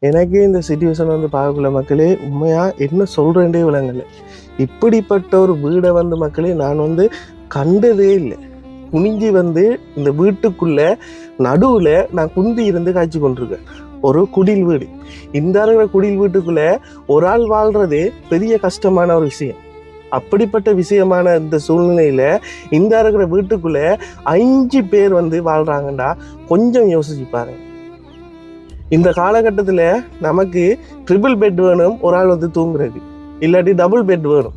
எனக்கு இந்த சிச்சுவேஷன் வந்து பார்க்கல மக்களே, உண்மையாக என்ன சொல்கிறேன்டே விளங்கலை. இப்படிப்பட்ட ஒரு வீடை வந்து மக்களே நான் வந்து கண்டதே இல்லை. குனிஞ்சி வந்து இந்த வீட்டுக்குள்ளே நடுவில் நான் குந்தி இருந்து காய்ச்சி கொண்டிருக்கேன். ஒரு குடில் வீடு. இந்த இருக்கிற குடில் வீட்டுக்குள்ளே ஒரு ஆள் வாழ்கிறதே பெரிய கஷ்டமான ஒரு விஷயம். அப்படிப்பட்ட விஷயமான இந்த சூழ்நிலையில் இந்த இருக்கிற வீட்டுக்குள்ளே 5 பேர் வந்து வாழ்கிறாங்கண்டா கொஞ்சம் யோசிச்சு பாருங்க. இந்த காலகட்டத்தில் நமக்கு ட்ரிபிள் பெட் வேணும் ஒரு ஆள் வந்து தூங்குறதுக்கு, இல்லாட்டி டபுள் பெட் வேணும்.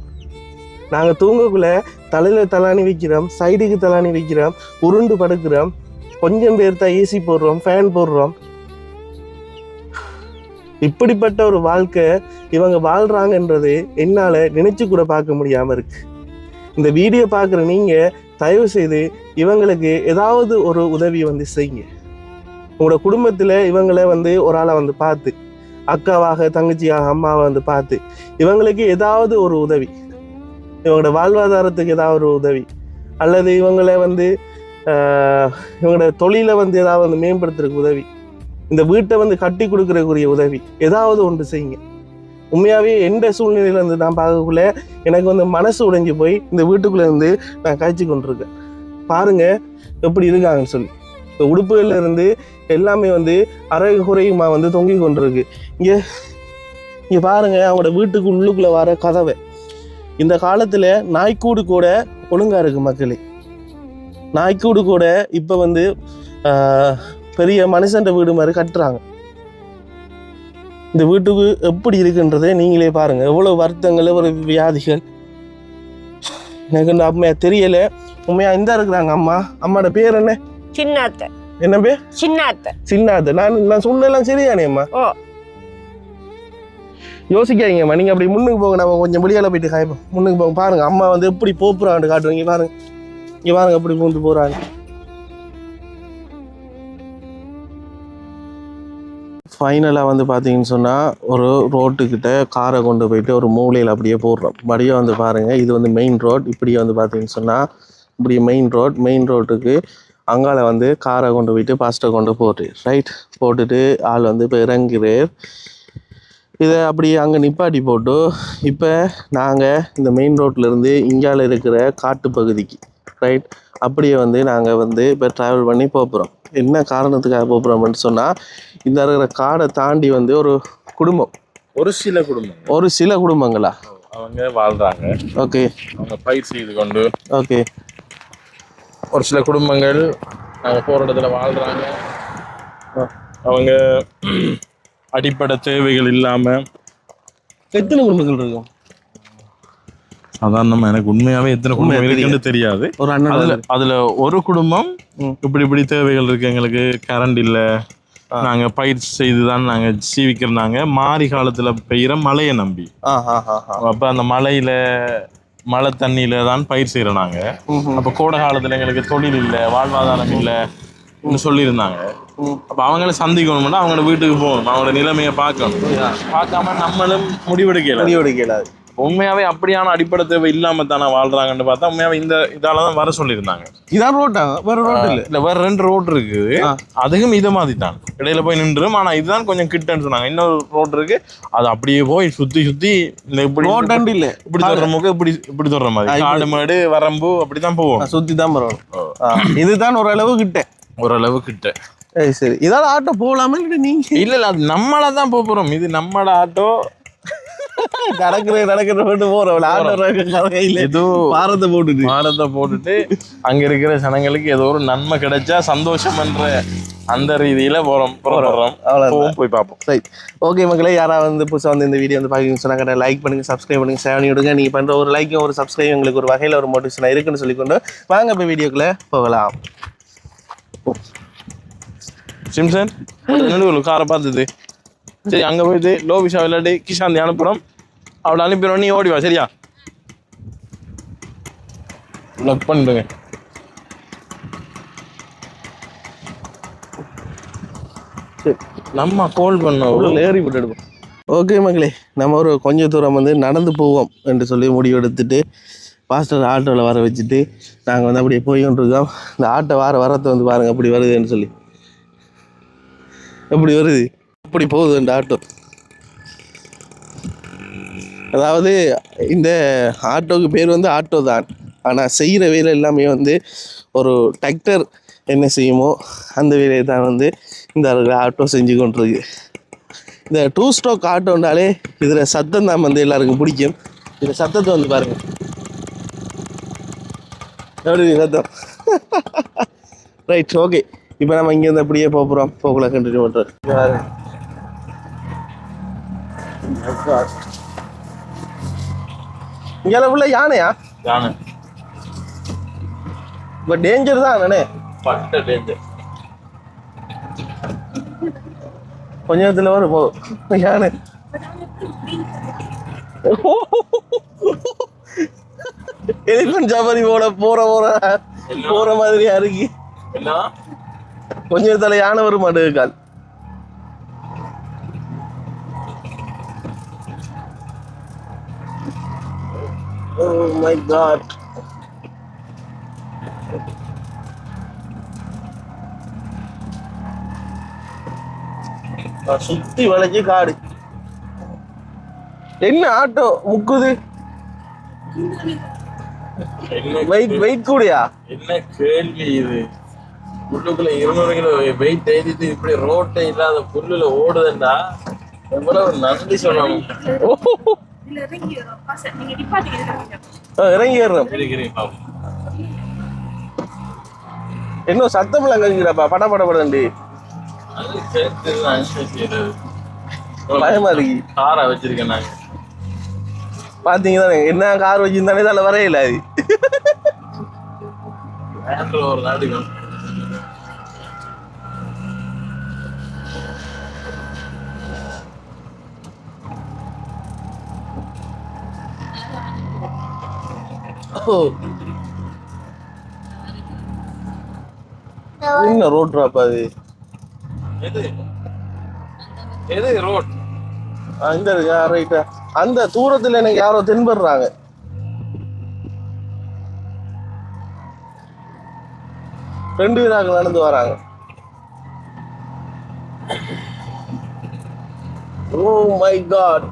நாங்கள் தூங்கக்குள்ள தலையில் தலானி வைக்கிறோம், சைடுக்கு தலானி வைக்கிறோம், உருண்டு படுக்கிறோம், கொஞ்சம் பேர் தான் ஏசி போடுறோம், ஃபேன் போடுறோம். இப்படிப்பட்ட ஒரு வாழ்க்கை இவங்க வாழ்கிறாங்கன்றது என்னால் நினைச்சு கூட பார்க்க முடியாமல் இருக்கு. இந்த வீடியோ பார்க்குற நீங்கள் தயவு செய்து இவங்களுக்கு ஏதாவது ஒரு உதவி வந்து செய்யுங்க. உங்களோட குடும்பத்தில் இவங்களை வந்து ஒரு ஆளை வந்து பார்த்து, அக்காவாக தங்கச்சியாக அம்மாவை வந்து பார்த்து இவங்களுக்கு ஏதாவது ஒரு உதவி, இவங்களோட வாழ்வாதாரத்துக்கு ஏதாவது ஒரு உதவி, அல்லது இவங்களை வந்து இவங்களோட தொழிலை வந்து ஏதாவது வந்து மேம்படுத்துறதுக்கு உதவி, இந்த வீட்டை வந்து கட்டி கொடுக்குறக்குரிய உதவி, ஏதாவது ஒன்று செய்யுங்க. உண்மையாகவே எந்த சூழ்நிலையில இருந்து நான் பார்க்கக்குள்ள எனக்கு வந்து மனசு உடைஞ்சு போய் இந்த வீட்டுக்குள்ளே இருந்து நான் காய்ச்சி கொண்டிருக்கேன். பாருங்க எப்படி இருக்காங்கன்னு சொல்லி. இப்போ உடுப்புகள்ல இருந்து எல்லாமே வந்து அரை குறையுமா வந்து தொங்கி கொண்டிருக்கு. இங்கே பாருங்க அவங்களோட வீட்டுக்கு உள்ளுக்குள்ளே வர கதவை. இந்த காலத்தில் நாய்க்கூடு கூட ஒழுங்காக இருக்குது மக்களே. நாய்க்கூடு கூட இப்போ வந்து பெரிய மனுஷன்ற வீடு மாதிரி கட்டுறாங்க. இந்த வீட்டுக்கு எப்படி இருக்குன்றதை நீங்களே பாருங்கள். எவ்வளோ வருத்தங்கள், எவ்வளோ வியாதிகள். எனக்கு இந்த அம்மையா தெரியலை. உண்மையாக இந்த இருக்கிறாங்க அம்மா. அம்மாவோட பேர் என்ன? சின்னாத்த. என்ன பேர்? சின்னாத்த. சின்னாத்த. நான் சொன்னெல்லாம் சரியானே அம்மா? ஓ, யோசிக்காதீங்கம்மா. நீங்கள் அப்படி முன்னுக்கு போங்க, நம்ம கொஞ்சம் வெளியால் போயிட்டு காய்ப்போம். முன்னுக்கு போங்க. பாருங்கள் அம்மா வந்து எப்படி போப்புறான்னு காட்டுவீங்க. பாருங்க, இங்கே பாருங்க எப்படி பூந்து போகிறாங்க. ஃபைனலாக வந்து பார்த்தீங்கன்னு சொன்னால் ஒரு ரோட்டுக்கிட்ட காரை கொண்டு போயிட்டு ஒரு மூலையில் அப்படியே போடுறோம். படியே வந்து பாருங்கள், இது வந்து மெயின் ரோட். இப்படியே வந்து பார்த்தீங்கன்னு சொன்னால் இப்படி மெயின் ரோட்டுக்கு அங்கால வந்து காரை கொண்டு போயிட்டு பாஸ்ட்டை கொண்டு போட்டு ரைட் போட்டுட்டு ஆள் வந்து இப்போ இறங்குறார். இதை அப்படியே அங்கே நிப்பாட்டி போட்டு இப்போ நாங்கள் இந்த மெயின் ரோட்லேருந்து இங்கால இருக்கிற காட்டு பகுதிக்கு ரைட் அப்படியே வந்து நாங்கள் வந்து இப்போ ட்ராவல் பண்ணி போகிறோம். என்ன காரணத்துக்காக போகிறோம்னு சொன்னால், இந்த இருக்கிற காடை தாண்டி வந்து ஒரு குடும்பம், ஒரு சில குடும்பங்களா அவங்க வாழ்றாங்க. ஓகே, அவங்க பயிர் செய்து கொண்டு ஓகே ஒரு சில குடும்பங்கள் அவங்க போகிற இடத்துல வாழ்றாங்க. அவங்க அடிப்படை தேவைகள் இல்லாமல். எத்தனை குடும்பங்கள் இருக்கும்? சாதாரணமாக எனக்கு உண்மையாகவே எத்தனை குடும்பம் இருக்குன்னு தெரியாது. ஒரு அண்ணன் அதில் ஒரு குடும்பம் இப்படி தேவைகள் இருக்குது, எங்களுக்கு கரண்ட் இல்லை, நாங்கள் பயிர் செய்து தான் நாங்கள் சீவிக்கிறோம், மாறி காலத்தில் பெய்கிற மழையை நம்பி. அப்போ அந்த மழை தண்ணியில தான் பயிர் செய்கிறோம் நாங்கள். அப்போ கோடை காலத்தில் எங்களுக்கு தொழில் இல்லை, வாழ்வாதாரம் இல்லைன்னு சொல்லியிருந்தாங்க. அப்போ அவங்கள சந்திக்கணும்னா அவங்களோட வீட்டுக்கு போகணும், அவங்களோட நிலைமையை பார்க்கணும். பார்க்காம நம்மளும் முடிவெடுக்கலாது. உண்மையாவே அப்படியான அடிப்படை தேவை இல்லாம தானே வாழ்றாங்கன்னு பார்த்தா உண்மையாவே இந்த இதாலதான் வர சொல்லியிருந்தாங்க. இதான் ரோட்டா? வேற ரோட் இல்ல, வேற 2 ரோட் இருக்குது. அதுவும் இதை மாதிரி தான் இடையில போய் நின்றும். ஆனா இதுதான் கொஞ்சம் கிட்டன்னு சொன்னாங்க. இன்னொரு ரோட் இருக்கு, அது அப்படியே போய் சுத்தி இந்த இப்படி ரோட் இல்ல, இப்படி தொடர முக இப்படி தொடர மாதிரி காடு மாடு வரம்பு அப்படிதான் போவோம், சுத்தி தான் போறோம். இதுதான் ஓரளவு கிட்ட. சரி, இதால ஆட்டோ போகலாமே? நீங்க இல்ல அது நம்மளாதான் போறோம். இது நம்மளோட ஆட்டோ நடக்கிற போறோம். பாரத்தை போட்டுட்டு அங்க இருக்கிற ஜனங்களுக்கு ஏதோ ஒரு நன்மை கிடைச்சா சந்தோஷம் என்ற அந்த ரீதியில போறோம். போய் பார்ப்போம். ரைட், ஓகே மக்களே. யாராவது வந்து புதுசாக வந்து இந்த வீடியோ வந்து பார்க்கணும்னு சொன்னாங்க, லைக் பண்ணுங்க, சப்ஸ்கிரைப் பண்ணுங்க, ஷேர் பண்ணி விடுங்க. நீங்க பண்ற ஒரு லைக்கும் ஒரு சப்ஸ்கிரைப் எங்களுக்கு ஒரு வகையில ஒரு மோட்டிவேஷனா இருக்குன்னு சொல்லிக்கொண்டு வாங்க இப்போ வீடியோக்குள்ள போகலாம். சிம்சன் காரை பார்த்தது சரி, அங்கே போயிட்டு லோபிஷா விளையாடி கிஷாந்தி அனுப்புகிறோம். அவளை அனுப்பிடுவோம், நீ ஓடிவா சரியா? லாக் பண்ணிடுங்க. சரி, நம்ம கால் பண்ண ஏறி விட்டு எடுப்போம். ஓகே மக்களே, நம்ம ஒரு கொஞ்சம் தூரம் வந்து நடந்து போவோம் என்று சொல்லி முடிவு எடுத்துட்டு பாஸ்டர் ஆட்டோவில் வர வச்சுட்டு நாங்கள் வந்து அப்படியே போய் கொண்டிருக்கோம். இந்த ஆட்டோ வரத்தை வந்து பாருங்கள் அப்படி வருதுன்னு சொல்லி. எப்படி வருது? இப்படி போகுது இந்த ஆட்டோ. அதாவது இந்த ஆட்டோவுக்கு பேர் வந்து ஆட்டோ தான், ஆனால் செய்கிற வேலை எல்லாமே வந்து ஒரு டிராக்டர் என்ன செய்யுமோ அந்த வேலையை தான் வந்து இந்த ஆட்டோ செஞ்சு கொண்டிருக்கு. இந்த 2 ஸ்ட்ரோக் ஆட்டோண்டாலே இதில் சத்தம் தான் வந்து எல்லாருக்கும் பிடிக்கும். இந்த சத்தத்தை வந்து பாருங்கள் எப்படி சத்தம். Right, okay. இப்போ நம்ம இங்கேருந்து அப்படியே போகிறோம், போகல கண்டினியூ பண்ணுறோம். இங்கே உள்ள யானையா? யானை இப்போ டேஞ்சர் தான் நானே, பட்ட டேஞ்சர். கொஞ்ச நேரத்தில் வரும் போதும் யானை. எலிஃபண்ட் சவாரி போற மாதிரியா இருக்கு. கொஞ்ச நேரத்தில் யானை வரும் மாட்டேங்கால். Oh my god. சுத்தி வளைச்சு காடு. என்ன ஆட்டோ முக்குது? வெயிட் கூடயா? என்ன கேள்வி இது? உள்ளுக்குள்ள 200 கிலோ வெயிட் எழுதிட்டு இப்படி ரோட்டை இல்லாத புல்லுல ஓடுதுன்னா எவ்வளவு நன்றி சொல்லணும். இறங்கி ஏறுறோம். என்ன சத்தம் எல்லாம் கழிக்கிறாப்பா, பட பட படண்டி பயமா இருக்கு. காரை வச்சிருக்கேன் நாங்க. பாத்தீங்கன்னா என்ன கார் வச்சிருந்தானே அதில் வரையில அது ஒரு நாட்டுக்கு என்ன ரோட் ட்ராப் அது? எது ரோட்? இந்த இருக்கா ரைட்டா? அந்த தூரத்துல எனக்கு யாரோ தென்படுறாங்க. ரெண்டு பேராக நடந்து வராங்க. Oh my God.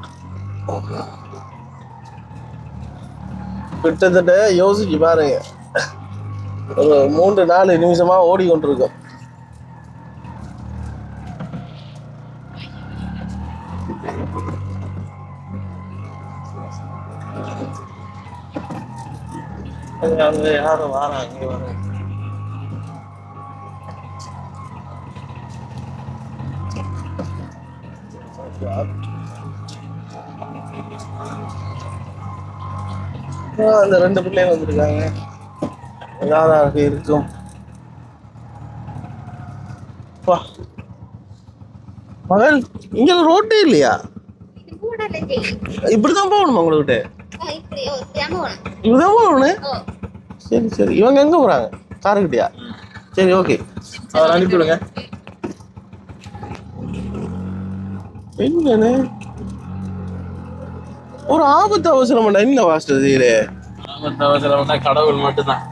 கிட்டத்தட்ட யோசிச்சு பாருங்க, ஒரு 3-4 நிமிஷமா ஓடிக்கொண்டிருக்கோம். அங்க யாரும் வராங்க, அங்கே வராங்க. அந்த 2 பிள்ளைங்க வந்திருக்காங்க. யாராக இருக்கும்? மகள், இங்க ரோட்டே இல்லையா? இப்படிதான் போகணுமா உங்ககிட்ட? இப்படிதான் போகணும். சரி சரி, இவங்க எங்க போறாங்க? காருக்கிட்டயா? சரி ஓகே, அவர் அனுப்பி விடுங்க. என்னன்னு ஒரு ஆபத்து அவசரம் என்ன வாஸ்டர் செய்யல? ஆபத்து அவசரம்னா கடவுள் மட்டும்தான்.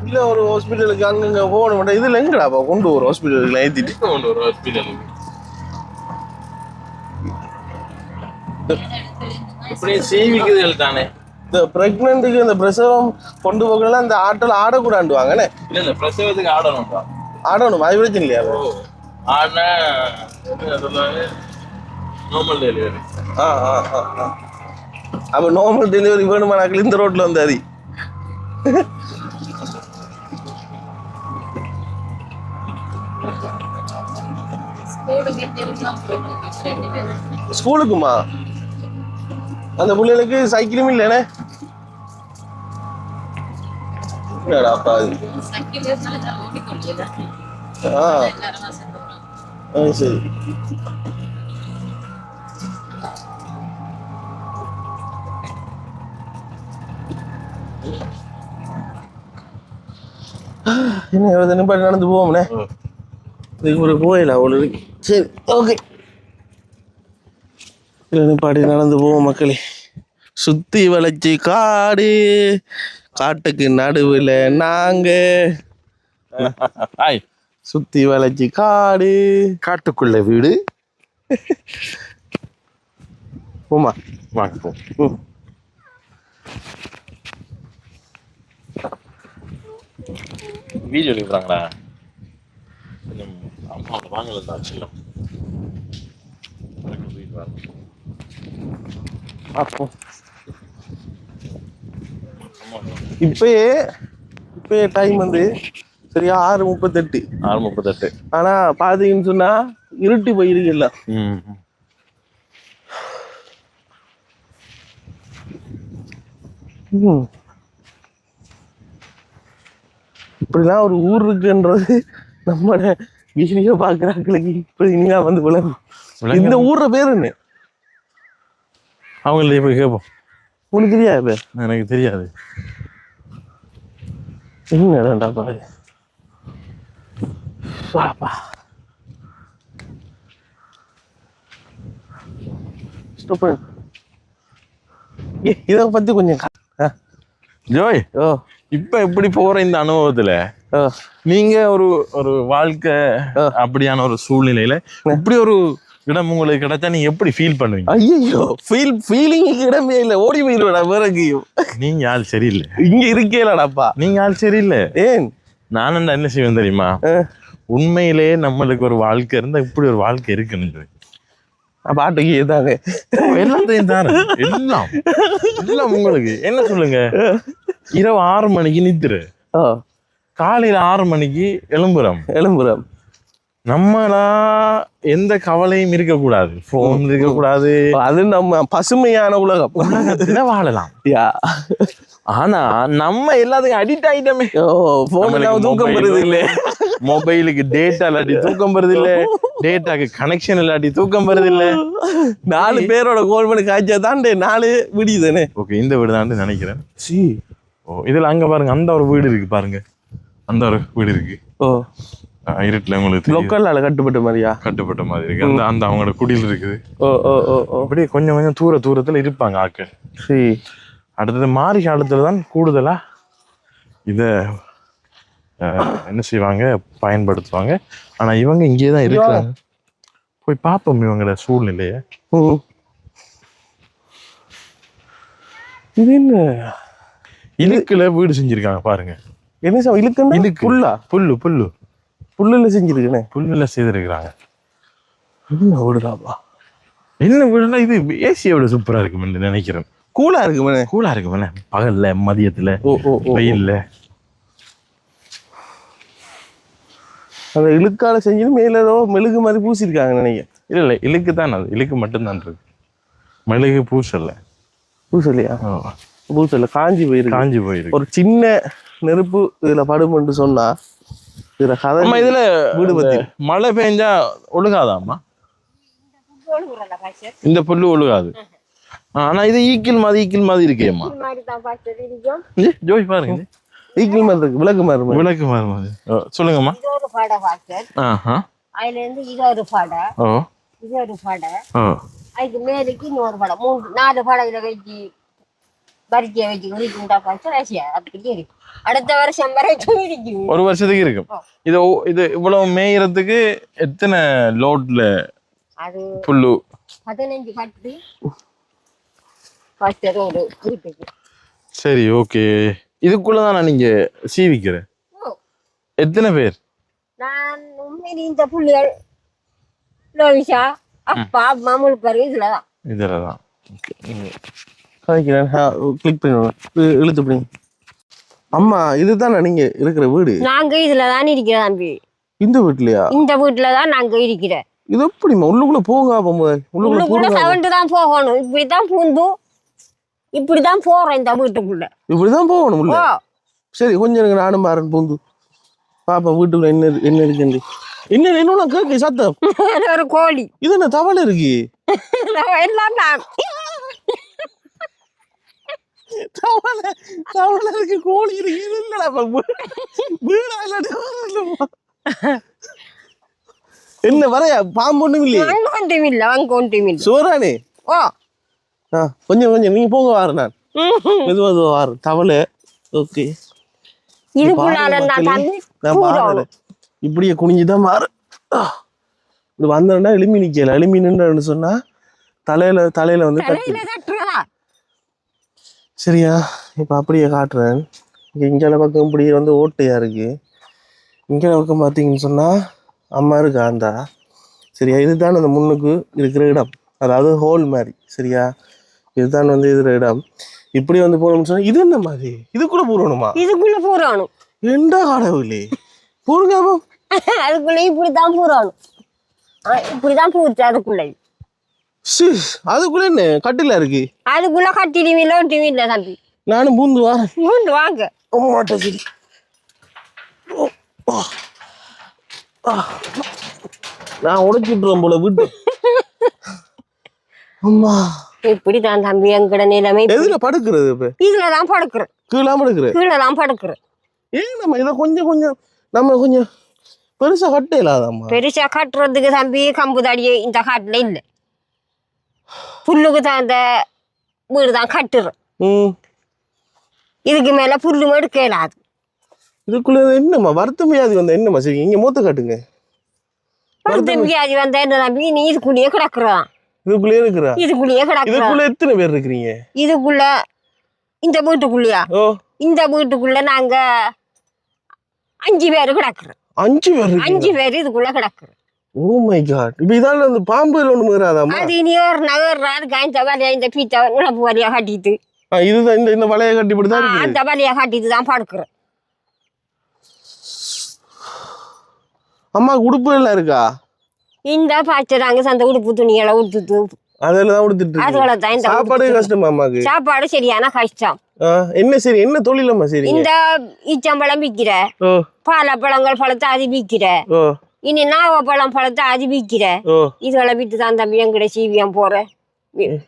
இல்ல ஒரு ஹாஸ்பிட்டலுக்கு அங்கங்க போகணும். இதுல எங்கடாப்பா கொண்டு ஒரு ஹாஸ்பிட்டலுக்கு ஏத்திட்டு கொண்டு ஒரு ஹாஸ்பிட்டலுக்கு இப்படி சேவிக்குதல் தானே. இந்த பிரெக்னன்ட்டுக்கு இந்த பிரசவம் கொண்டு போகலாம், இந்த ஆட்டில் ஆடக்கூடாண்டுவாங்கண்ணே. இல்ல இல்ல, பிரசவத்துக்கு ஆடணும். ஆடணும், அது பிரச்சனை இல்லையா? ஆடினா சொல்லுவாங்க நார்மல் டெலிவரி. அப்ப நார்மல் டெலிவரி வேணுமா? நாங்கள் இந்த ரோட்ல வந்து அது ஸ்கூலுக்குமா? அந்த பிள்ளைகளுக்கு சைக்கிளும் இல்லைண்ணே. அப்பா சரி. என்ன நிப்பாட்டி நடந்து போவோம்ண்ணே. இதுக்கு ஒரு போயில அவ்வளோ இருக்கு. சரி ஓகே, நிப்பாட்டி நடந்து போவோம் மக்களே. சுத்தி வளைச்சி காடு, காட்டுக்கு நடுவில் நாங்க. சுத்தி வளைச்சி காடு, காட்டுக்குள்ள வீடு, போமா வாங்க போ. வீடியோ எடுக்கிறாங்களா? அம்மா வாங்கல செல்லம். அப்போ இப்பயே டைம் வந்து சரியா 6:38. 6:38. ஆனா பாத்தீங்கன்னு சொன்னா இருட்டி போயிருக்குல்ல. இப்படிலாம் ஒரு ஊர் இருக்குன்றது நம்மளோட வீடியோ பாக்குறாங்களுக்கு இப்ப இனியா வந்து விளங்கும். இந்த ஊர்ல பேர் என்ன? அவங்கள்ட்ட போய் கேட்போம். உனக்கு தெரியாது? எனக்கு தெரியாது. என்னடா பாரு பாப்பா. இதை பத்தி கொஞ்சம் ஜோய், இப்ப எப்படி போற இந்த அனுபவத்துல நீங்க ஒரு ஒரு வாழ்க்கை அப்படியான ஒரு சூழ்நிலையில இப்படி ஒரு இடம் உங்களுக்கு கிடைச்சா நீங்க எப்படி ஃபீல் பண்ணுவீங்க? ஐயோ, ஃபீலிங்க்கு இடமே இல்லை, ஓடி போயிடுவேடா வேற எங்கேயும். நீங்க ஆள் சரியில்லை, இங்க இருக்கேலடாப்பா. நீங்க ஆள் சரியில்லை. ஏன்? நான் என்ன செய்வேன் தெரியுமா? உண்மையிலே நம்மளுக்கு ஒரு வாழ்க்கை இருந்தா இப்படி ஒரு வாழ்க்கை இருக்குன்னு சொல்லி பாட்டுக்கு ஏதாங்க எல்லாத்தையும் தானே, எல்லாம் எல்லாம் உங்களுக்கு என்ன சொல்லுங்க. இரவு 6 மணிக்கு நித்துரு, காலையில 6 மணிக்கு எழும்புறோம். நம்மளா எந்த கவலையும் இருக்கக்கூடாது, போன் இருக்கக்கூடாது. அது நம்ம பசுமையான உலகத்துல வாழலாம். ஆனா நம்ம எல்லாத்துக்கும் அடிக்ட் ஆயிட்டோமே. தூக்கம் வருது இல்ல, மொபைலுக்கு டேட்டா இல்லாட்டி தூக்கம் வருது இல்ல, டேட்டாக்கு கனெக்ஷன் இல்லாட்டி தூக்கம் வருது இல்ல. 4 பேரோட கோல் பண்ணி காய்ச்சா தாண்டே 4 விடியுதானே. ஓகே, இந்த வீடு தான் நினைக்கிறேன். இதுல அங்க பாருங்க, அந்த ஒரு வீடு இருக்கு பாருங்க, அந்த ஒரு வீடு இருக்கு. இருட்டுல உங்களுக்கு லோக்கல்ல கட்டுப்பட்ட மாதிரி இருக்கு. அந்த அந்த அவங்களோட குடியில் இருக்குது. அப்படியே கொஞ்சம் கொஞ்சம் தூரத்துல இருப்பாங்க ஆட்கள். அடுத்தது மாரி காலத்துல தான் கூடுதலா இத என்ன செய்வாங்க, பயன்படுத்துவாங்க. ஆனா இவங்க இங்கேதான் இருக்காங்க. போய் பார்ப்போம் இவங்களோட சூழ்நிலைய. இது என்ன இழுக்குல வீடு செஞ்சிருக்காங்க பாருங்க. என்ன சார் இழுக்கு? புல்லுல செஞ்சிருக்கேன். புல்லுல செய்திருக்கிறாங்க. என்ன வீடுதாப்பா? என்ன வீடுனா இது ஏசியை விட சூப்பரா இருக்குன்னு நினைக்கிறேன். கூலா இருக்கு பகல்ல, மதியத்துல, வெயில்ல. அந்த இழுக்கால செஞ்சு மேல ஏதோ மெழுகு மாதிரி பூசிருக்காங்க நினைக்கிறேன். இல்ல இழுக்கு தான், அது இழுக்கு மட்டும்தான் இருக்கு, மெழுகு பூசல்லையா? பூசல்ல காஞ்சி போயிருக்கு. ஒரு சின்ன நெருப்பு இதுல படுமென்று சொன்னா இதுல வீடு பத்தி மழை பெஞ்சா ஒழுகாதாம்மா? இந்த புல்லு ஒழுகாது. ஆனா இது ஈக்கில் மாதிரி இருக்கேம்மா. ஜோய் பாருங்க, ஈக்கில் மாதிரி இருக்கு, விளக்கு மாதிரி. சொல்லுங்கம்மா. அதுல இருந்து இது ஒரு படை, இது ஒரு படை, அதுக்கு மேலுக்கு இன்னொரு படை, 4 படையில வச்சு பரிச்சையை வச்சு குடிக்குண்டா பாய்ச்சல் அப்படி இருக்கு. அடுத்த வருஷம் வரைக்கும் இருக்கு, ஒரு வருஷத்துக்கு இருக்கும். இது இவ்வளவு மேயறதுக்கு எத்தனை லோட்ல அது புல்லு? 15 கட்டு பாய்ச்சல் ஒரு இருக்கு. சரி, ஓகே. இதுக்குள்ளதான் நான் நீங்க சீவிக்கிறேன். எத்தனை பேர்? நான் உண்மையில இந்த புள்ளிகள் லோவிஷா, அப்பா, மாமூல் பேரு இதுலதான். கிளிக் பண்ணி இழுத்து பண்ணி. அம்மா, இதுதானே நீங்க இருக்கிற வீடு? நாங்க இதுலதான் இருக்கிறோம் தம்பி. இந்த வீட்லயா? இந்த வீட்டுலதான் நாங்க இருக்கிறோம். இது எப்படிமா உள்ளுக்குள்ள போங்க? உள்ளுக்குள்ள சவண்டு தான் போகணும். இப்படிதான் பூந்து இப்படிதான் போறோம் இந்த வீட்டுக்குள்ள. இப்படிதான் போகணும் உள்ள? சரி, கொஞ்சம் எனக்கு நானும் மாறன் பூந்து பாப்பா வீட்டுக்குள்ள என்ன இருக்கு. என்ன கேட்க சத்தம்? ஒரு கோழி. இது என்ன தவளை இருக்கு? எல்லாம் தவளை இருக்கு, கோழி இருக்கு. என்ன வரையா பாம்பு ஒண்ணும் இல்லையே? சோறானே. கொஞ்சம் நீங்க போங்க, வாரு. நான் மெதுவா வாரு. தவளை. ஓகே, இப்படியே குனிஞ்சுதான் மாறு. இது வந்தோம்னா எலும்பி நிக்கல, எலும்பி நின்றுன்னு சொன்னா தலையில வந்து தலையில தட்டுறதா? சரியா? இப்ப அப்படியே காட்டுறேன். இங்கே பக்கம் இப்படி வந்து ஓட்டையா இருக்கு. இங்கே பக்கம் பார்த்தீங்கன்னு சொன்னா அம்மா இருக்கா அந்தா. சரியா? இதுதான் அந்த முன்னுக்கு இருக்கிற இடம், அதாவது ஹோல் மாதிரி. சரியா? இதுதான் வந்து இருக்கிற இடம். இப்படி வந்து போகணும்னு சொன்னா இது என்ன மாதிரி இதுக்குள்ள பூரணுமா? இதுக்குள்ள பூராணும். எண்டா கடவுளே, பூருங்காம அதுக்குள்ள இப்படித்தான் பூராணும். இப்படிதான் பூச்சு அதுக்குள்ள. அதுக்குள்ள என்ன கட்டில இருக்கு? அதுக்குள்ள கட்டிடுவி லோட்டிவி இல்ல தம்பி. நானும் பூந்து வரேன். பூந்து வாங்க. மாட்ட சரி. நான் உடைச்சிட்டுறேன் போல விட்டு. அம்மா இப்படிதான் தம்பி எங்கட நிலைமை. எதுல படுக்கிறது? இப்ப இதுலதான் படுக்கிறேன். கீழே படுக்கிறேன். கீழதான் படுக்கிறேன். ஏன் நம்ம இதை கொஞ்சம் நம்ம கொஞ்சம் பெருசா கட்ட இல்லாதம்மா. பெருசா கட்டுறதுக்கு தம்பி கம்பு தாடியே இந்த காட்டுல இல்ல. புல்லுக்கு தான் அந்த வீடு தான் கட்டுறோம். இதுக்கு மேல புல்லு எடுக்க இயலாது. இதுக்குள்ள என்னம்மா வருத்தம் வியாதி வந்தா என்னம்மா சரி இங்க மூத்த காட்டுங்க. வருத்தம் வியாதி வந்தா என்ன தம்பி? நீ இதுக்குள்ளேயே கிடக்குறான். இதுக்குள்ளேயே இருக்கிறா? இதுக்குள்ளேயே கிடக்குறா. இதுக்குள்ள எத்தனை பேர் இருக்கிறீங்க? இதுக்குள்ள இந்த வீட்டுக்குள்ளயா? இந்த வீட்டுக்குள்ள நாங்க 5 பேரு கிடக்குறோம். 5 பேர்? 5 பேரு இதுக்குள்ள கிடக்குறோம். ஓ மை காட். இப்ப இதால அந்த பாம்பு ஒண்ணு வராதாமா? அது இனி ஒரு நகர்றாரு காய்ச்ச வலையா இந்த பீச்சா உழப்பு வலையா கட்டிட்டு இதுதான் இந்த வலையை கட்டிப்படிதான் இருக்கு. அந்த வலையா கட்டிட்டு தான் படுக்கிறோம். அம்மா உடுப்பு எல்லாம் இருக்கா? இந்த பாய்ச்சறாங்க சந்த உடுப்பு துணிகளை உடுத்துட்டு அதெல்லாம் உடுத்துட்டு சாப்பாடு கஷ்டமா அம்மாக்கு? சாப்பாடு சரியான கஷ்டம். என்ன சரி என்ன தொழிலம்மா சரி? இந்த ஈச்சம்பழம் விற்கிற, பாலப்பழங்கள் பழத்தை அது விற்கிற, இனி நாவப்பழம் பழத்தை அது விற்கிற. இதுகளை விட்டு தான் தம்பி எங்கட சீவியம் போற.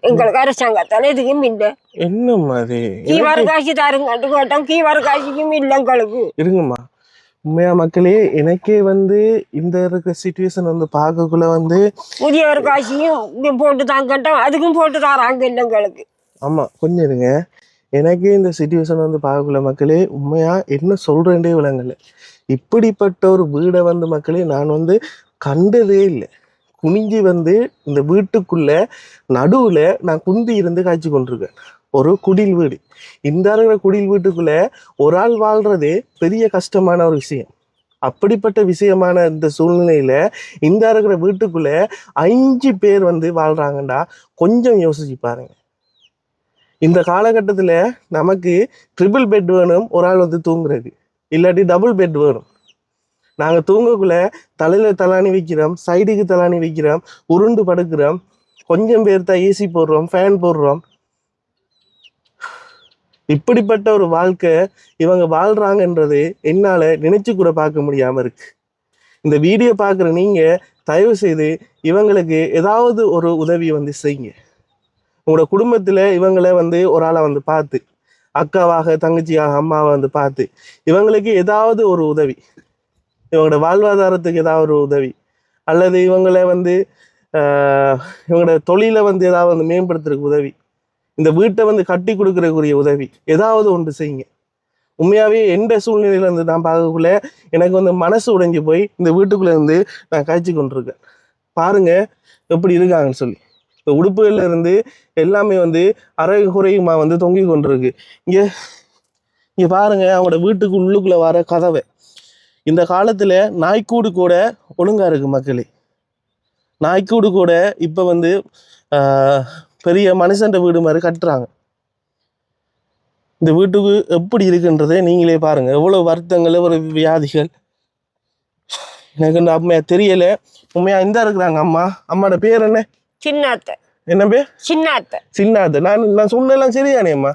எங்களுக்கு அரசாங்கத்தால எதுக்கும் இல்லை. என்ன மாதிரி கீவாறு காசு தாருங்க கேட்டோம். கீவாறு காசுக்கும் இல்லை எங்களுக்கு. இருங்கம்மா. உண்மையா மக்களே, எனக்கே வந்து இந்த இருக்கிற சிச்சுவேஷன் வந்து பார்க்கக்குள்ள வந்து முதியவர் காசியும் போட்டு தான் கேட்டோம். அதுக்கும் போட்டு தாராங்க இல்லை எங்களுக்கு. ஆமா கொஞ்சம் இருங்க. எனக்கே இந்த சிச்சுவேஷன் வந்து பார்க்கக்குள்ள மக்களே உண்மையா என்ன சொல்றேன்டே விளங்கல. இப்படிப்பட்ட ஒரு வீடை வந்து மக்களே நான் வந்து கண்டதே இல்லை. குனிஞ்சி வந்து இந்த வீட்டுக்குள்ள நடுவுல நான் குந்தி இருந்து காய்ச்சி கொண்டிருக்கேன். ஒரு குடில் வீடு. இந்த இருக்கிற குடில் வீட்டுக்குள்ள ஒரு ஆள் வாழ்றதே பெரிய கஷ்டமான ஒரு விஷயம். அப்படிப்பட்ட விஷயமான இந்த சூழ்நிலையில இந்த இருக்கிற வீட்டுக்குள்ள 5 பேர் வந்து வாழ்றாங்கண்டா கொஞ்சம் யோசிச்சு பாருங்க. இந்த காலகட்டத்துல நமக்கு ட்ரிபிள் பெட் வேணும் ஒரு ஆள் வந்து தூங்குறது, இல்லாட்டி டபுள் பெட் வேணும். நாங்கள் தூங்கக்குள்ள தலையில தலாணி வைக்கிறோம், சைடுக்கு தலாணி வைக்கிறோம், உருண்டு படுக்கிறோம். கொஞ்சம் பேர் தான் ஏசி போடுறோம், ஃபேன் போடுறோம். இப்படிப்பட்ட ஒரு வாழ்க்கை இவங்க வாழ்றாங்கன்றது என்னால நினைச்சு கூட பார்க்க முடியாம இருக்கு. இந்த வீடியோ பார்க்குற நீங்க தயவு செய்து இவங்களுக்கு ஏதாவது ஒரு உதவி வந்து செய்யுங்க. உங்களோட குடும்பத்துல இவங்களை வந்து ஒரு ஆளை வந்து பார்த்து, அக்காவாக தங்கச்சியாக அம்மாவை வந்து பார்த்து இவங்களுக்கு ஏதாவது ஒரு உதவி, இவங்களோட வாழ்வாதாரத்துக்கு ஏதாவது ஒரு உதவி, அல்லது இவங்களை வந்து இவங்களோட தொழிலை வந்து ஏதாவது வந்து மேம்படுத்துறதுக்கு உதவி, இந்த வீட்டை வந்து கட்டி கொடுக்கறக்குரிய உதவி, ஏதாவது ஒன்று செய்யுங்க. உண்மையாவே எந்த சூழ்நிலையில இருந்து நான் பார்க்கக்குள்ள எனக்கு வந்து மனசு உடைஞ்சு போய் இந்த வீட்டுக்குள்ள இருந்து நான் காய்ச்சி கொண்டிருக்கேன். பாருங்க எப்படி இருக்காங்கன்னு சொல்லி. இந்த உடுப்புகள்ல இருந்து எல்லாமே வந்து அரை குறையுமா வந்து தொங்கி கொண்டிருக்கு. இங்க பாருங்க அவங்களோட வீட்டுக்கு உள்ளுக்குள்ள வர கதவை. இந்த காலத்துல நாய்க்கூடு கூட ஒழுங்கா இருக்கு மக்களே. நாய்க்கூடு கூட இப்ப வந்து பெரிய மனுஷன் வீடு மாதிரி கட்டுறாங்க. இந்த வீட்டுக்கு எப்படி இருக்குன்றதை நீங்களே பாருங்க. எவ்வளவு வருத்தங்கள், எவ்வளவு வியாதிகள். எனக்கு இந்த அம்மையா தெரியல. உண்மையா இந்த இருக்கிறாங்க அம்மா. அம்மாவோட பேர் என்ன? சின்னாத்த. என்ன பேர்? சின்னாத்த. சின்னாத்த. நான் சொன்னெல்லாம் சரியானே அம்மா?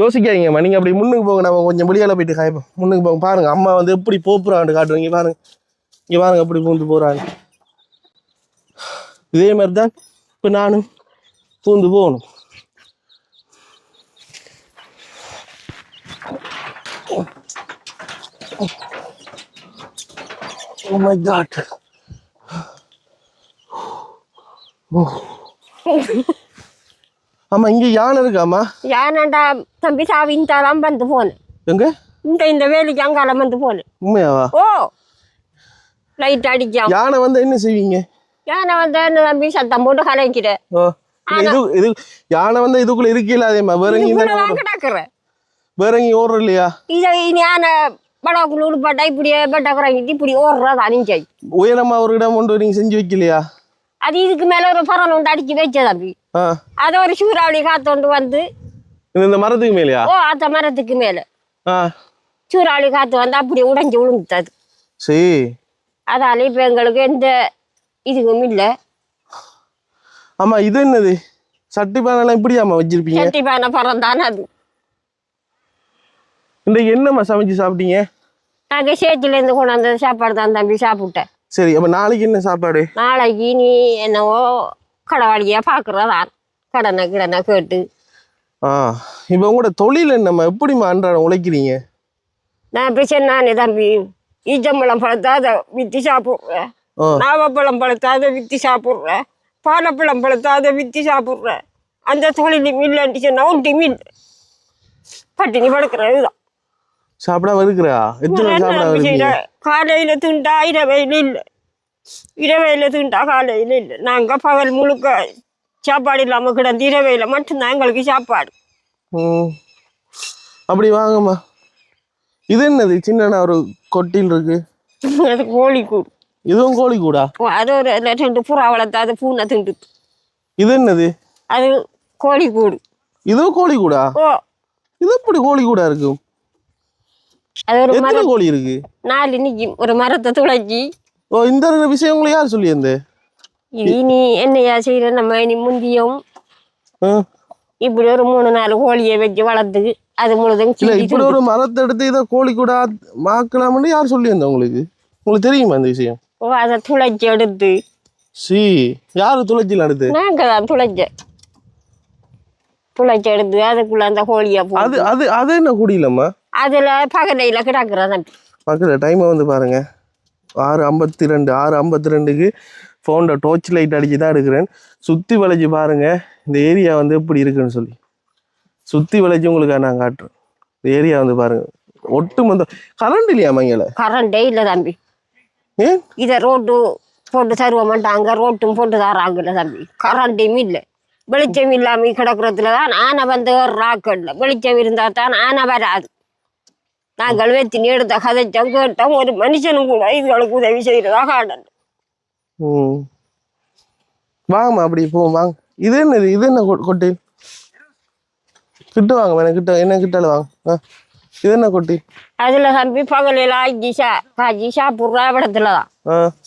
யோசிக்காதீங்கம்மா. நீங்க அப்படி முன்னுக்கு போங்க, நம்ம கொஞ்சம் வெளியால போயிட்டு காய்ப்போம். முன்னுக்கு போங்க. பாருங்க அம்மா வந்து எப்படி போப்புறான்னு காட்டுறீங்க. பாருங்க இங்க பாருங்க எப்படி பூந்து போறாங்க. இதே மாதிரி தான் இப்போ நானும் பூந்து போகணும். Oh my God. ஆமா இங்க யானை இருக்காமா? யானைண்டா தம்பி சாவின்ட்டாலாம் வந்து போனேன். எங்க? இந்த வேலைக்கு அங்காலம் வந்து போனேன். உண்மையாவா? ஓ லைட் அடிக்கும். யானை வந்து என்ன செய்வீங்க? யானை வந்து என்ன தம்பி சத்தம் போட்டு கலைக்கிறேன். இது யானை வந்து இதுக்குள்ள இருக்கல அதே மாதிரி வேற எங்கேயும் கிடக்குறேன். வேற எங்கேயும் ஓடுற இல்லையா? இதை யானை படாக்குள்ள உடுப்பாட்டா இப்படியே பட்டாக்குறாங்க இப்படி ஓடுறது அணிஞ்சாய். உயரமா ஒரு இடம் கொண்டு நீங்க செஞ்சு வைக்கலையா? அது இதுக்கு மேல ஒரு பறவை ஒன்று அடிச்சு வச்ச தம்பி. அதை ஒரு சூறாவளி காத்தோண்டு வந்து இந்த மரத்துக்கு மேலயா? ஓ அந்த மரத்துக்கு மேல சூறாவளி காத்து வந்து அப்படி உடைஞ்சு விழுந்துட்டது. சரி. அதால இப்ப எங்களுக்கு எந்த இதுவும் இல்லை. ஆமா இது என்னது சட்டி பானை இப்படியாமா வச்சிருப்பீங்க? சட்டி பானை பறம் தானே அது. இன்றைக்கு என்னம்மா சமைச்சு சாப்பிட்டீங்க? நாங்க சேச்சில இருந்து கொண்டாந்த சாப்பாடு தான் தம்பி சாப்பிட்டேன். சரி அப்ப நாளைக்கு என்ன சாப்பாடு? நாளைக்கு நீ என்னவோ கடவாளியா பாக்குறதான் கடனை கேட்டு. இப்ப உங்களோட தொழில் என்னம்மா எப்படிமா அன்றாடம் உழைக்கிறீங்க? நான் இப்ப சொன்னானே தம்பி ஈச்சம்பழம் பழத்தை அதை வித்தி சாப்பிட்றேன், நாவப்பழம் பழத்தை அதை வித்தி சாப்பிட்றேன், பாலப்பழம் பழத்தை அதை வித்தி சாப்பிட்றேன். அந்த தொழில் இல்லைன்னு சொன்னா ஒன்றும் இல்லை. பட்டினி படுக்கிறதுதான். சாப்பிடாம இருக்கிறா? காலையில திண்டா இரவையில இல்லை, இரவையில திண்டா காலையில இல்லை. நாங்க பகல் முழுக்க சாப்பாடு இல்லாம கிடந்து இரவையில மட்டும்தான் எங்களுக்கு சாப்பாடு. அப்படி வாங்கம்மா. இது என்னது சின்ன ஒரு கொட்டில் இருக்கு? அது கோழிக்கூடு. இதுவும் கோழிக்கூடா? அது ஒரு 2 புறா வளர்த்தா அது பூனை திண்டு. இது என்னது? அது கோழிக்கூடு. இதுவும் கோழிக்கூடா? ஓ இது எப்படி கோழிக்கூடா இருக்கும்? அது ஒரு எத்தனை கோழி இருக்கு? 4 நிக்கும் ஒரு மரத்தை துளைச்சி. இந்த விஷயம் உங்களுக்கு யார் சொல்லி அந்த? இது நீ என்னையா செய்யற? நம்ம இனி முந்தியும் இப்படி ஒரு 3-4 கோழியை வச்சு வளர்த்து அது முழுதும் இப்படி ஒரு மரத்தை எடுத்து இதை கோழிக்கூடா மாக்கலாம்னு யார் சொல்லி அந்த உங்களுக்கு? உங்களுக்கு தெரியுமா இந்த விஷயம்? ஓ அதை துளைச்சி எடுத்து. யாரு துளைச்சில எடுத்து? நாங்க தான் துளைச்சி எடுத்து அதுக்குள்ள அந்த கோழியா அது அது அது என்ன குடியிலம்மா? அதுல பகலையில கிடக்குறேன். பக்கத்துல டைமை வந்து பாருங்க 6:52 ஃபோனில் டோர்ச் லைட் அடிச்சு தான் எடுக்கிறேன். சுற்றி வளைச்சு பாருங்க இந்த ஏரியா வந்து எப்படி இருக்குன்னு சொல்லி. சுற்றி வளைச்சு உங்களுக்கு நான் காட்டுறேன். இந்த ஏரியா வந்து பாருங்க ஒட்டு மொத்தம் கரண்ட் இல்லையா? மங்கள கரண்டே இல்லை தம்பி. ஏன் இதை ரோட்டு போட்டு தருவ மாட்டாங்க, ரோட்டும் போட்டு தராங்கல்ல தம்பி. கரண்டையும் இல்லை, வெளிச்சம் இல்லாம கிடக்குறதுல தான் ஆனை வந்து ராக்கல்ல. வெளிச்சம் இருந்தா தான் ஆனை வராது. நாங்கள் வெத்தினி எடுத்த கதைச்சோம் கேட்டோம். ஒரு மனுஷனும் கூட இதுகளுக்கு உதவி செய்யறதா காணல. வாங்கம்மா அப்படி போ வாங்க. இது என்னது? இது என்ன கொட்டி? கிட்ட வாங்க என்ன கிட்டால வாங்க. இது என்ன கொட்டி? அதுல தம்பி பகலையில காய்ச்சி சாப்பிடுற இடத்துலதான்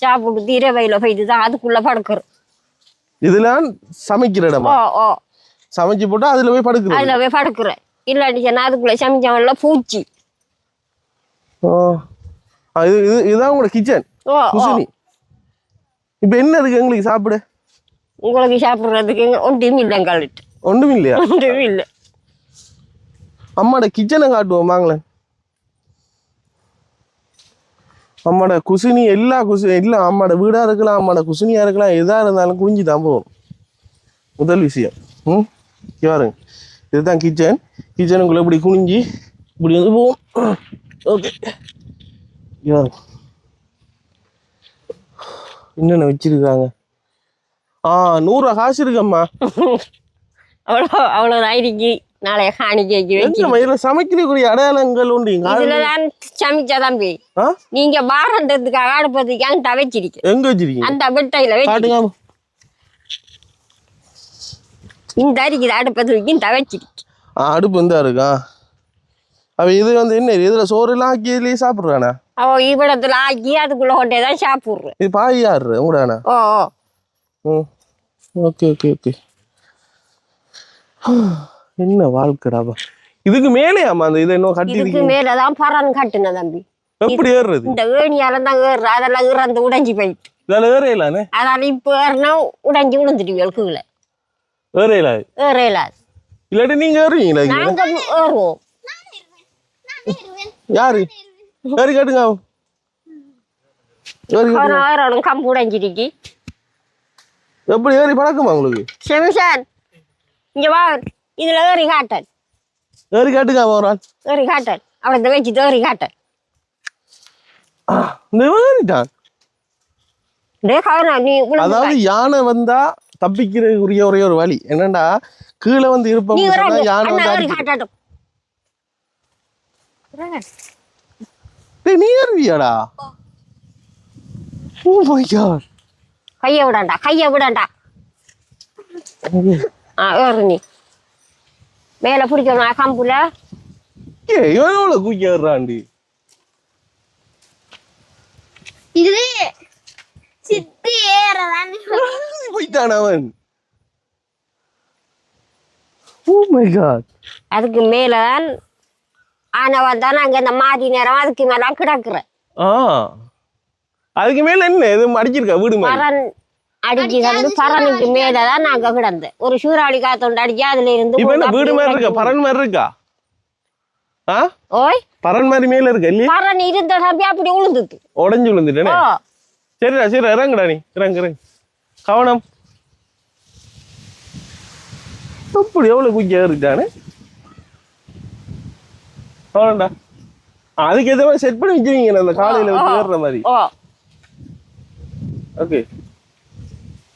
சாப்பிட்டு இரவையில போயிட்டுதான் அதுக்குள்ள படுக்கிறோம். இதுல சமைக்கிற இடமா? ஓ சமைச்சு போட்டா அதுல போய் படுக்கிறேன். அதுல போய் படுக்கிறேன். இல்லாட்டி சொன்னா அதுக்குள்ள சமைச்சவன்ல பூச்சி. இதுதான் உங்களோட கிச்சன் குசினி. இப்ப என்ன இருக்கு எங்களுக்கு சாப்பிட? உங்களுக்கு சாப்பிடுறதுக்கு ஒன்றும் இல்லை எங்கள்கிட்ட. ஒன்றும் இல்லையா? ஒன்றும் இல்லை. அம்மாட கிச்சனை காட்டுவோம் வாங்களேன். அம்மாட குசினி எல்லா அம்மாட வீடா இருக்கலாம், அம்மாட குசினியா இருக்கலாம், எதா இருந்தாலும் குஞ்சு தான் போகும். முதல் விஷயம் பாருங்க, இதுதான் கிச்சன். கிச்சனுக்குள்ள இப்படி குனிஞ்சி இப்படி வந்து போவோம். ஓகே என்னென்ன வச்சிருக்காங்க? 100 காசு இருக்கும்மா. அவ்வளோ ஆயிடுச்சு. நாளைய காணிக்கை சமைக்கக்கூடிய அடையாளங்கள் உண்டு. இதுலதான் சமைச்சா தம்பி. நீங்க பாரண்டதுக்காக அடுப்பதுக்கு என்கிட்ட வச்சிருக்கேன். எங்க வச்சிருக்கீங்க? அந்த பெட்டையில வச்சிருக்கீங்க. இந்த அரிக்குது அடுப்பதுக்கு இந்த வச்சிருக்கேன். அடுப்பு இந்த இருக்கா? அவ இது வந்து என்ன இதுல சோறு எல்லாம் ஆக்கி இதுலயே சாப்பிடுறானா? இவ்விடத்துல ஆக்கி அதுக்குள்ள கொண்டே தான் சாப்பிடுறேன். இது பாய் யாரு உங்கடானா? Okay okay okay. என்ன வாழ்க்கைடாப்பா. இதுக்கு மேலேயாமா அந்த இதை இன்னும் கட்டி? இதுக்கு மேலதான் பறன் கட்டுன தம்பி. எப்படி ஏறுறது? இந்த ஏணியால தான் ஏறுற. அதெல்லாம் இறந்து உடைஞ்சி போயிட்டு இதெல்லாம் ஏறையிலானே. அதனால இப்ப ஏறினா உடைஞ்சி விழுந்துட்டு கீழே ஏறையிலாது. ஏறையிலாது. இல்லாட்டி நீங்க ஏறுவீங்களா? நாங்க ஏறுவோம். யாரு ஏறி காட்டுங்க. கம்பு உடைஞ்சிருக்கு. எப்படி ஏறி பழக்கமா உங்களுக்கு? செமிசான் இங்க வா, இதுல ஏறி காட்டன். ஏறி காட்டுங்க ஒரு ஆள். ஏறி காட்டன். அவனை வச்சுட்டு ஏறி காட்டன். இந்த ஏறிட்டான். நீ அதாவது யானை வந்தா தப்பிக்கிறதுக்குரிய ஒரே ஒரு வழி என்னன்னா கீழே வந்து இருப்போம் யானை வந்து நீ ஏறுவியாடா? ஓ மை காட். கைய விடாண்டா ஏறு நீ மேல பிடிக்கணும் கம்புல. இவன் எவ்வளவு கூக்கி ஏறுறாண்டி? இது சித்தி ஏறதான் போயிட்டான் அவன். Oh my God. அதுக்கு மேலதான் ஆனவன் தான் அங்க இந்த மாதிரி நேரம் அதுக்கு மேல கிடக்குற. அதுக்கு மேல என்ன எதுவும் அடிச்சிருக்கா வீடு பரன் அடிச்சு வந்து பரனுக்கு மேலதான் நாங்க கிடந்தேன். ஒரு சூறாவளி காத்தோண்டு அடிச்சு அதுல இருந்து வீடு மாதிரி இருக்கா? பரன் மாதிரி இருக்கா? ஓய் பரன் மாதிரி மேல இருக்கா இல்லையா? பரன் இருந்த தம்பி அப்படி உழுந்துட்டு உடஞ்சு விழுந்துட்டேனே. சரிடா சரி இறங்குடா நீ இறங்கு கவனம். அப்படி எவ்வளவு குக்கியா இருக்கானே கவனம்டா. அதுக்கு ஏதோ செட் பண்ணி வச்சிருக்கீங்க அந்த காலையில வச்சு ஏறுற மாதிரி. ஓகே.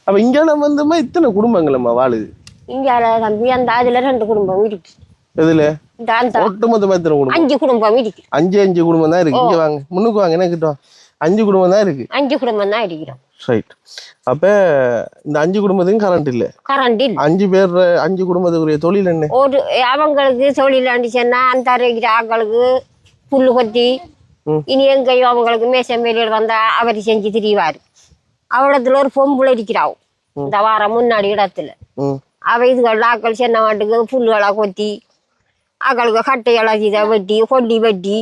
அப்ப இங்க வந்தோமா இத்தனை குடும்பங்களம்மா வாழுது இங்க தம்பி? அந்த அதுல 2 குடும்பம் இருக்கு. எதுல? ஒட்டுமொத்தமா எத்தனை குடும்பம்? 5 குடும்பம் இருக்கு. 5 குடும்பம் தான் இருக்கு. இங்க வாங்க முன்னுக்கு வாங்க என்ன கிட்ட 5 குடும்பம் தான் இருக்கு. 5 குடும்பம் தான் இருக்கிறோம். ரைட். அப்ப இந்த 5 குடும்பத்துக்கும் கரண்ட் இல்ல. கரண்ட் இல்ல. 5 பேர் 5 குடும்பத்துக்குரிய தொழில் என்ன? ஒரு அவங்களுக்கு தொழில் அண்டிச்சுன்னா அந்த இருக்கிற ஆக்களுக்கு புல்லு கொத்தி இனி எங்கேயும் அவங்களுக்கு மேசம்பேலியில் வந்தா அவர் செஞ்சு திரிவாரு. அவடத்துல ஒரு பொம்புல இருக்கிறாவும் இந்த வாரம் முன்னாடி இடத்துல அவ இதுகள் ஆக்கள் சின்ன மாட்டுக்கு புல்லுகளா கொத்தி ஆக்களுக்கு கட்டையெல்லாம் இதை வெட்டி கொல்லி வெட்டி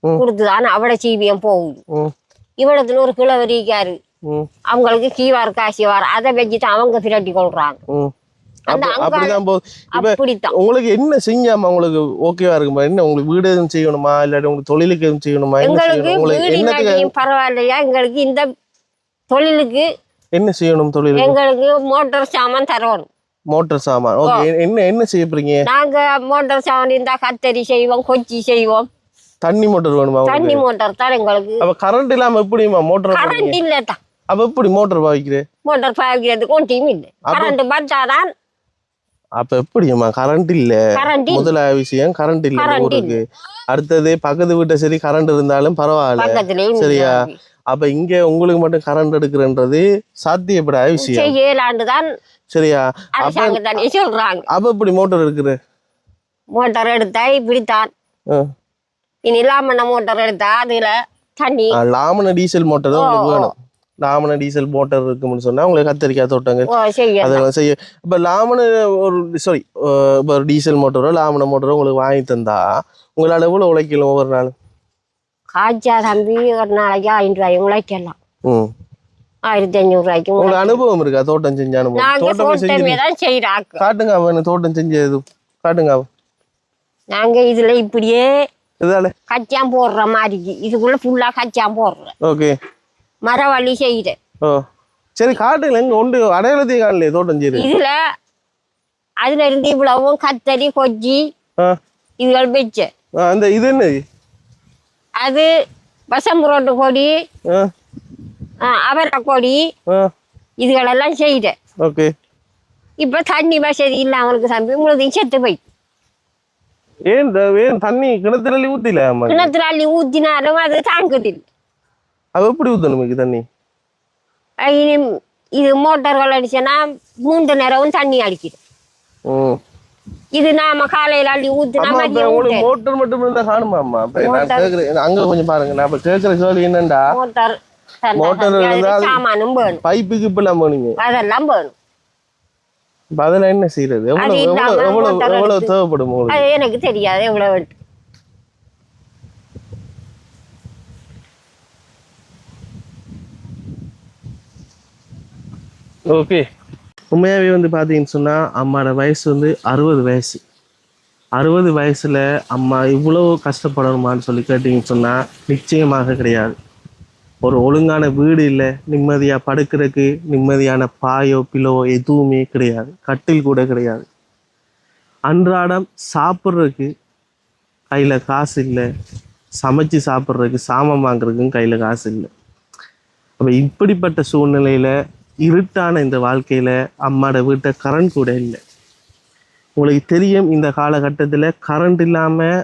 கொடுத்துதான் அவட சீவியம் போகுது. இவடத்துல ஒரு கிழவர் இருக்காரு அவங்களுக்கு கீவார் காசிவார் அதை வச்சுட்டு அவங்க பிரட்டி கொள்றாங்க. அப்படித்தான். உங்களுக்கு என்ன செஞ்சாமா உங்களுக்கு ஓகேவா இருக்குமா? என்ன உங்களுக்கு வீடு எதுவும் செய்யணுமா இல்லாட்டி உங்களுக்கு தொழிலுக்கு எதுவும் செய்யணுமா? எங்களுக்கு பரவாயில்லையா? எங்களுக்கு இந்த தொழிலுக்கு என்ன செய்யணும்? தொழில் எங்களுக்கு மோட்டார் சாமான் தரணும். மோட்டார் சாமான். ஓகே. என்ன செய்ய போறீங்க? நாங்க மோட்டார் சாமான் இருந்தா கத்தரி செய்வோம், கொச்சி செய்வோம். தண்ணி மோட்டார் வேணுமா? தண்ணி மோட்டார் தான் எங்களுக்கு. அப்ப கரண்ட் இல்லாம எப்படிமா மோட்டார்? கரண்ட் இல்லட்டா. அப்ப எப்படி மோட்டார் பாவிக்கிறே? மோட்டார் பாவிக்கிறதுக்கு ஒன்றும் இல்லை. கரண்ட் பட்டாதான். அப்ப எப்படிமா கரண்ட் இல்ல? முதலாவது விஷயம் கரண்ட் இல்ல ஊருக்கு. அடுத்தது பக்கத்து வீட்டை சரி கரண்ட் இருந்தாலும் பரவாயில்ல சரியா? அப்ப இங்க உங்களுக்கு மட்டும் கரண்ட் எடுக்கிறன்றது சாத்தியப்படாத விஷயம். 7 ஆண்டுதான் சரியா? சொல்றாங்க. அப்ப இப்படி மோட்டார் எடுக்கிற மோட்டார் எடுத்தா இப்படித்தான். இனி லாமன மோட்டார் எடுத்தா அதுல தண்ணி லாமன டீசல் மோட்டார் தான் உங்களுக்கு வேணும். லாமன டீசல் மோட்டார் இருக்குன்னு சொன்னா உங்களுக்கு கத்தரிக்காய் தோட்டங்க அதை செய்ய. இப்ப லாமன ஒரு சாரி இப்போ டீசல் மோட்டரோ லாமன மோட்டரோ உங்களுக்கு வாங்கி தந்தா உங்களால எவ்வளவு உழைக்கலாம் ஒவ்வொரு நாள்? காய்ச்சா தம்பி ஒரு நாளைக்கு 500 ரூபாய் உழைக்கலாம். 1500 ரூபாய்க்கு. உங்களுக்கு அனுபவம் இருக்கா தோட்டம் செஞ்ச அனுபவம்? காட்டுங்க அவன் தோட்டம் செஞ்சது காட்டுங்க அவன். நாங்க இதுல இப்படியே இதால கச்சாம் போடுற மாதிரி இதுக்குள்ள ஃபுல்லா கச்சாம் போடுறேன். ஓகே. மரவள்ளி செய்யுறேன். சரி காட்டுங்களேன். எங்க ஒன்று அடையாளத்தையும் காணலையே தோட்டம் செய்யுது. இதுல அதுல இருந்து இவ்வளவும் கத்தரி கொச்சி இதுகள் வச்ச. அந்த இது என்ன? அது பசம்புரோட்டு கொடி, அவரை கொடி இதுகளெல்லாம் செய்யுறேன். ஓகே. இப்ப தண்ணி வசதி இல்லை அவங்களுக்கு தம்பி உங்களுக்கு செத்து போய். ஏன் தண்ணி கிணத்துல அள்ளி ஊத்தில? கிணத்துல அள்ளி ஊத்தினாலும் அது தாங்குது. அது எப்படி ஊத்தணும் தண்ணி? இது மோட்டார்கள் அடிச்சேன்னா 3 நேரமும் தண்ணி அடிக்குது. இது நாம காலையில அள்ளி ஊத்தினா மோட்டார் மட்டும் இருந்தா காணுமா? அங்க கொஞ்சம் பாருங்க. நான் இப்ப கேக்குற கேள்வி என்னண்டா மோட்டார் இருந்தா சாமானும் வேணும், பைப்புக்கு இப்ப எல்லாம் போனீங்க அதெல்லாம் வேணும். அதெல்லாம் என்ன செய்யறது? எவ்வளவு தேவைப்படும்? அது எனக்கு தெரியாது எவ்வளவு. ஓகே. உண்மையாவே வந்து பாத்தீங்கன்னு சொன்னா அம்மாவோட வயசு வந்து 60 வயசு. 60 வயசுல அம்மா இவ்வளவு கஷ்டப்படணுமான்னு சொல்லி கேட்டீங்கன்னு சொன்னா நிச்சயமாக கிடையாது. ஒரு ஒழுங்கான வீடு இல்லை, நிம்மதியா படுக்கிறதுக்கு நிம்மதியான பாயோ பிலோ எதுவுமே கிடையாது, கட்டில் கூட கிடையாது. அன்றாடம் சாப்பிட்றதுக்கு கையில் காசு இல்லை, சமைச்சு சாப்பிட்றதுக்கு சாமான் வாங்குறதுக்கும் கையில் காசு இல்லை. அப்போ இப்படிப்பட்ட சூழ்நிலையில் இருட்டான இந்த வாழ்க்கையில் அம்மாவோட வீட்டை கரண்ட் கூட இல்லை. உங்களுக்கு தெரியும், இந்த காலகட்டத்தில் கரண்ட் இல்லாமல்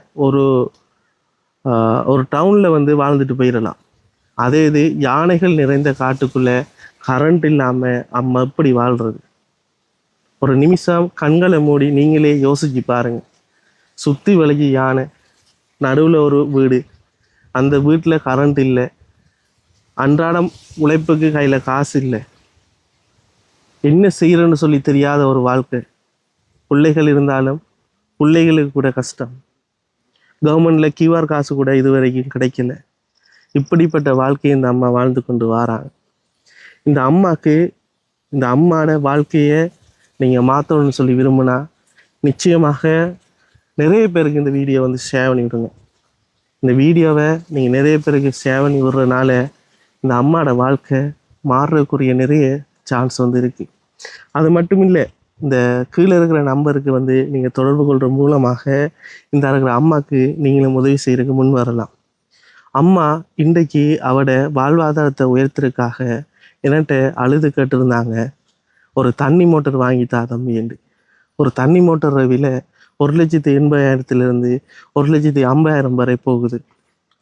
ஒரு டவுனில் வந்து வாழ்ந்துட்டு போயிடலாம். அதே இது யானைகள் நிறைந்த காட்டுக்குள்ளே கரண்ட் இல்லாமல் அம்மா எப்படி வாழ்கிறது? ஒரு நிமிஷம் கண்களை மூடி நீங்களே யோசிச்சு பாருங்கள். சுற்றி விலகி யானை, நடுவில் ஒரு வீடு, அந்த வீட்டில் கரண்ட் இல்லை, அன்றாடம் உழைப்புக்கு கையில் காசு இல்லை, என்ன செய்கிறேன்னு சொல்லி தெரியாத ஒரு வாழ்க்கை. பிள்ளைகள் இருந்தாலும் பிள்ளைகளுக்கு கூட கஷ்டம். கவர்மெண்டில் QR காசு கூட இதுவரைக்கும் கிடைக்கல. இப்படிப்பட்ட வாழ்க்கையை இந்த அம்மா வாழ்ந்து கொண்டு வராங்க. இந்த அம்மாவுக்கு இந்த அம்மாவோட வாழ்க்கையை நீங்கள் மாற்றணும்னு சொல்லி விரும்புனா நிச்சயமாக நிறைய பேருக்கு இந்த வீடியோ வந்து ஷேர் பண்ணி விடுங்க. இந்த வீடியோவை நீங்கள் நிறைய பேருக்கு ஷேர் பண்ணி விடுறதுனால இந்த அம்மாவோட வாழ்க்கை மாறுறதுக்குரிய நிறைய சான்ஸ் வந்து இருக்குது. அது மட்டும் இல்லை, இந்த கீழே இருக்கிற நம்பருக்கு வந்து நீங்கள் தொடர்பு கொள்கிற மூலமாக இந்த இருக்கிற அம்மாவுக்கு நீங்களும் உதவி செய்கிறதுக்கு முன் வரலாம். அம்மா இன்றைக்கு அவட வாழ்வாதாரத்தை உயர்த்துறதுக்காக என்கிட்ட அழுது கேட்டிருந்தாங்க, ஒரு தண்ணி மோட்டர் வாங்கித்தா தம்பி என்று. ஒரு தண்ணி மோட்டர் விலை 1,80,000 1,50,000 வரை போகுது.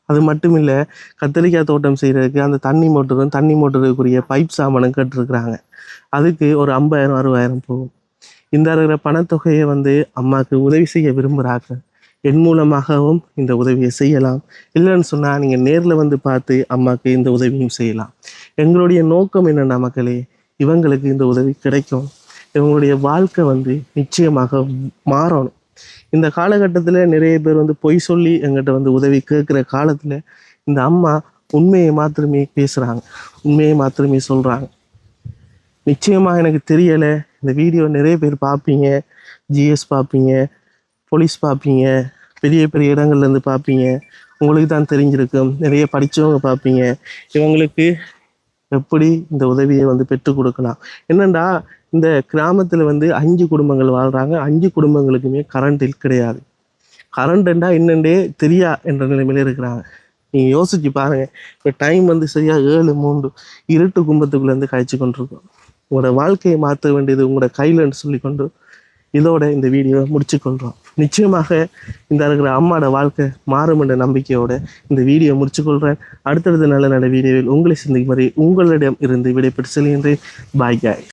அது மட்டும் இல்லை, கத்திரிக்காய் தோட்டம் செய்கிறதுக்கு அந்த தண்ணி மோட்டருக்குரிய பைப் சாமானும் கேட்டிருக்கிறாங்க. அதுக்கு ஒரு 50,000 60,000 போகும். இந்த இருக்கிற பணத்தொகையை வந்து அம்மாவுக்கு உதவி செய்ய விரும்புகிறாங்க. என் மூலமாகவும் இந்த உதவியை செய்யலாம். இல்லைன்னு சொன்னால் நீங்கள் நேரில் வந்து பார்த்து அம்மாவுக்கு இந்த உதவியும் செய்யலாம். எங்களுடைய நோக்கம் என்னென்ன மக்களே, இவங்களுக்கு இந்த உதவி கிடைக்கும், இவங்களுடைய வாழ்க்கை வந்து நிச்சயமாக மாறணும். இந்த காலகட்டத்தில் நிறைய பேர் வந்து பொய் சொல்லி எங்கிட்ட வந்து உதவி கேட்குற காலத்தில் இந்த அம்மா உண்மையை மாத்திரமே பேசுகிறாங்க, உண்மையை மாத்திரமே சொல்கிறாங்க. நிச்சயமாக எனக்கு தெரியலை, இந்த வீடியோ நிறைய பேர் பார்ப்பீங்க, GS பார்ப்பீங்க, போலீஸ் பார்ப்பீங்க, பெரிய பெரிய இடங்கள்லேருந்து பார்ப்பீங்க, உங்களுக்கு தான் தெரிஞ்சிருக்கும். நிறைய படித்தவங்க பார்ப்பீங்க. இவங்களுக்கு எப்படி இந்த உதவியை வந்து பெற்றுக் கொடுக்கலாம்? என்னண்டா, இந்த கிராமத்தில் வந்து 5 குடும்பங்கள் வாழ்கிறாங்க. 5 குடும்பங்களுக்குமே கரண்ட் கிடையாது. கரண்ட்ண்டா என்னண்டே தெரியா என்ற நிலைமையில இருக்கிறாங்க. நீங்கள் யோசிச்சு பாருங்கள். இப்போ டைம் வந்து சரியாக 7:03 இருட்டு கும்பத்துக்குள்ளேருந்து காய்ச்சி கொண்டிருக்கோம். உங்களோட வாழ்க்கையை மாற்ற வேண்டியது உங்களோட கையிலன்னு சொல்லிக்கொண்டு இதோட இந்த வீடியோவை முடிச்சுக்கொள்கிறோம். நிச்சயமாக இந்த இருக்கிற அம்மாவோட வாழ்க்கை மாறும் என்ற நம்பிக்கையோட இந்த வீடியோ முடிச்சுக்கொள்கிறேன். அடுத்தடுத்த நல்ல வீடியோவில் உங்களை சந்திக்கும் வரை உங்களிடம் இருந்து விடைபெற்று செல்கின்றேன். பாய் காய்.